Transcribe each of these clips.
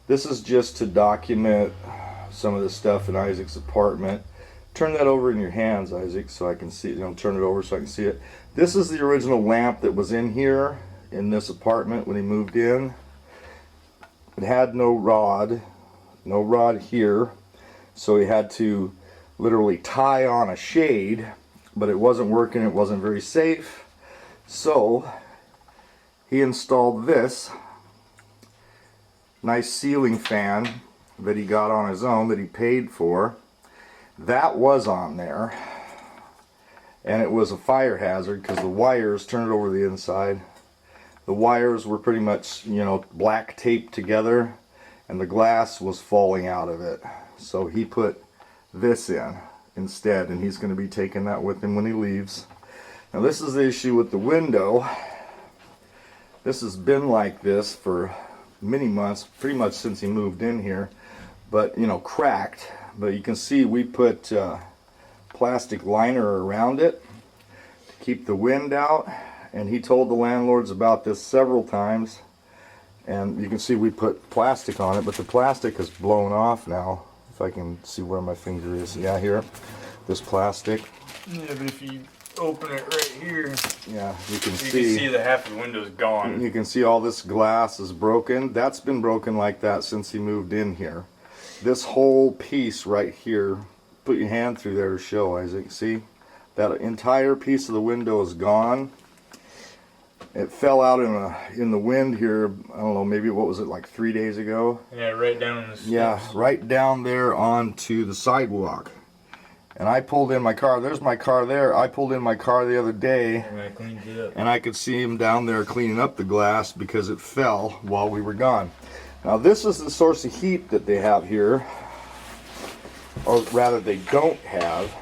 This is just to document some of the stuff in Isaac's apartment. Turn that over in your hands, Isaac, so I can see it. Turn it over so I can see it. This is the original lamp that was in here in this apartment when he moved in. It had no rod here, so he had to literally tie on a shade, but it wasn't working. It wasn't very safe, so he installed this nice ceiling fan that he got on his own, that he paid for. That was on there, and it was a fire hazard because the wires, turn it over the inside, the wires were pretty much, black taped together, and the glass was falling out of it. So he put this in instead, and he's going to be taking that with him when he leaves. Now this is the issue with the window. This has been like this for many months, pretty much since he moved in here, but cracked. But you can see we put plastic liner around it to keep the wind out, and he told the landlords about this several times, and you can see we put plastic on it, but the plastic is blown off now. If I can see where my finger is, yeah, here, this plastic. Yeah, but if you open it right here, yeah, you can see that half the window's gone. You can see all this glass is broken. That's been broken like that since he moved in here. This whole piece right here, put your hand through there to show, Isaac. See? That entire piece of the window is gone. It fell out in the wind here, I don't know, maybe what was it, like 3 days ago? Yeah, right down in the steps. Yeah, right down there onto the sidewalk. And I pulled in my car. There's my car there. I pulled in my car the other day, and I cleaned it up. And I could see him down there cleaning up the glass because it fell while we were gone. Now this is the source of heat that they have here, or rather they don't have.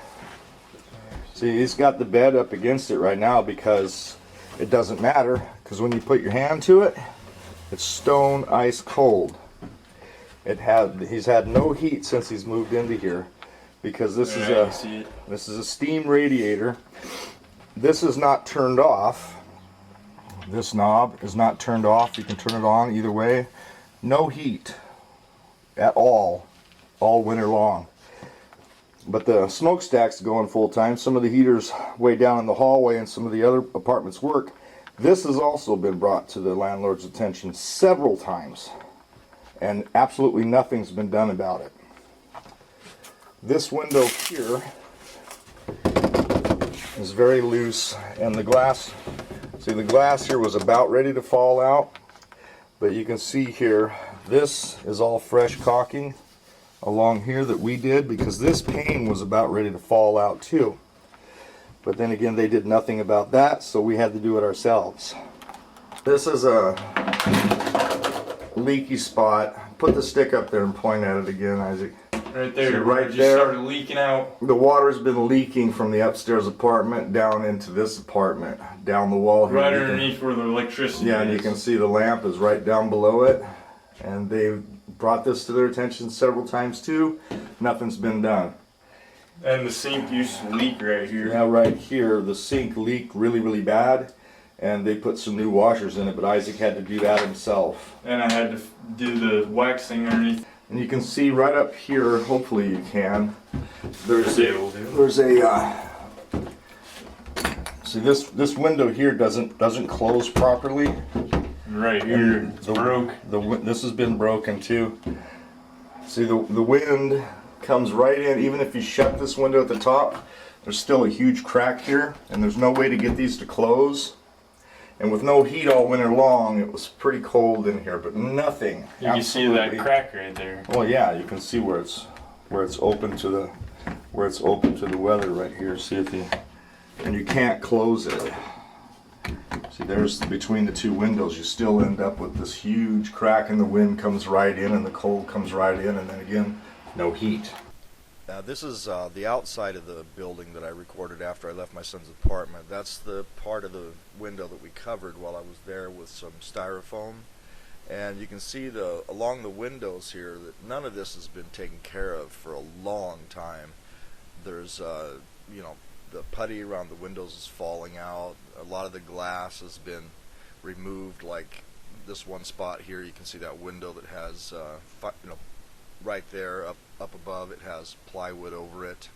See, he's got the bed up against it right now because it doesn't matter, because when you put your hand to it, it's stone ice cold. He's had no heat since he's moved into here, because this is a steam radiator. This is not turned off. This knob is not turned off. You can turn it on either way. No heat at all winter long. But the smokestack's going full time. Some of the heaters way down in the hallway and some of the other apartments work. This has also been brought to the landlord's attention several times, and absolutely nothing's been done about it. This window here is very loose, and the glass, see, the glass here was about ready to fall out. But you can see here, this is all fresh caulking along here that we did, because this pane was about ready to fall out too. But then again, they did nothing about that, so we had to do it ourselves. This is a leaky spot. Put the stick up there and point at it again, Isaac. Right there, see, right it just there, started leaking out. The water's been leaking from the upstairs apartment down into this apartment, down the wall here. Right underneath where the electricity is. Yeah, and you can see the lamp is right down below it. And they've brought this to their attention several times too. Nothing's been done. And the sink used to leak right here. Yeah, right here, the sink leaked really, really bad. And they put some new washers in it, but Isaac had to do that himself. And I had to do the waxing underneath. And you can see right up here, hopefully you can, there's see, this window here doesn't close properly. Right here, it's broke. This has been broken too. See, the wind comes right in. Even if you shut this window at the top, there's still a huge crack here, and there's no way to get these to close. And with no heat all winter long, it was pretty cold in here, but nothing. You can see that crack right there. Well, yeah, you can see where it's open to the weather right here. See if you, and you can't close it. See, there's between the two windows, you still end up with this huge crack, and the wind comes right in and the cold comes right in, and then again, no heat. This is the outside of the building that I recorded after I left my son's apartment. That's the part of the window that we covered while I was there with some styrofoam. And you can see along the windows here that none of this has been taken care of for a long time. There's, the putty around the windows is falling out. A lot of the glass has been removed like this one spot here, you can see that window that has, right there up above, it has plywood over it,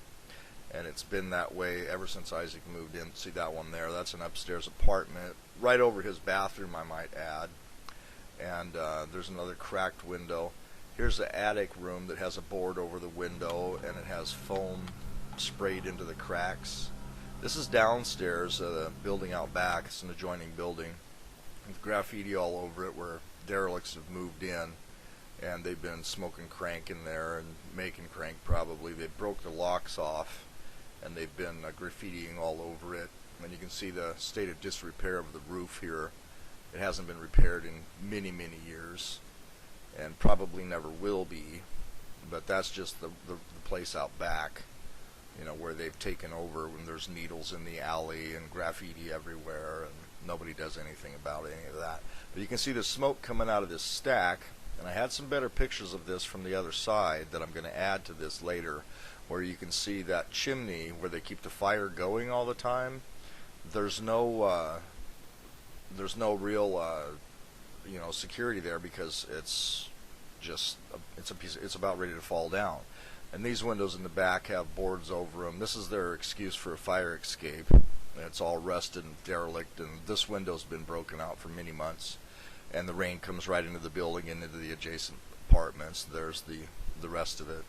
and it's been that way ever since Isaac moved in. See that one there? That's an upstairs apartment, right over his bathroom, I might add. And there's another cracked window. Here's the attic room that has a board over the window, and it has foam sprayed into the cracks. This is downstairs, the building out back. It's an adjoining building with graffiti all over it where derelicts have moved in, and they've been smoking crank in there and making crank probably. They broke the locks off, and they've been graffitiing all over it. And you can see the state of disrepair of the roof here. It hasn't been repaired in many, many years, and probably never will be. But that's just the place out back, you know, where they've taken over when there's needles in the alley and graffiti everywhere, and nobody does anything about any of that. But you can see the smoke coming out of this stack, and I had some better pictures of this from the other side that I'm going to add to this later, where you can see that chimney where they keep the fire going all the time. There's no real security there, because it's about ready to fall down. And these windows in the back have boards over them. This is their excuse for a fire escape. It's all rusted and derelict, and this window's been broken out for many months, and the rain comes right into the building and into the adjacent apartments. There's the rest of it.